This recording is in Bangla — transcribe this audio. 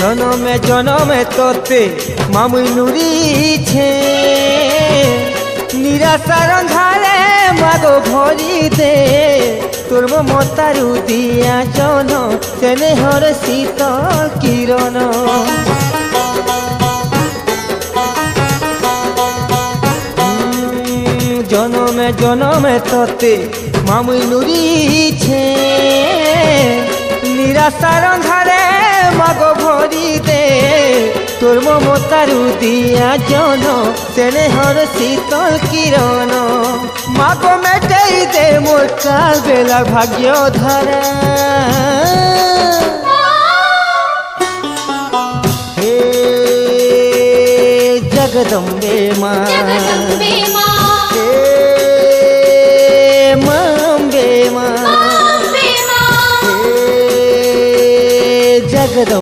জনমে জনমে তোতে মামুই নুরিছে নিরাশার অন্ধারে মাগো ভরি দে তোর মমতারু দিয়া জন স্নেহর শীতল কিরণ জনমে জনমে তোতে মামুই নুরিছে নিরাশার অন্ধারে মাগো ভরি দে তোর মমতারু দিয়া জন স্নেহর শীতল কিরণ মাগো মেটাই দে মোর কাল বেলার ভাগ্য ধারা হে জগদম্বে মা হে মাম্বে মা হে জগদম্বে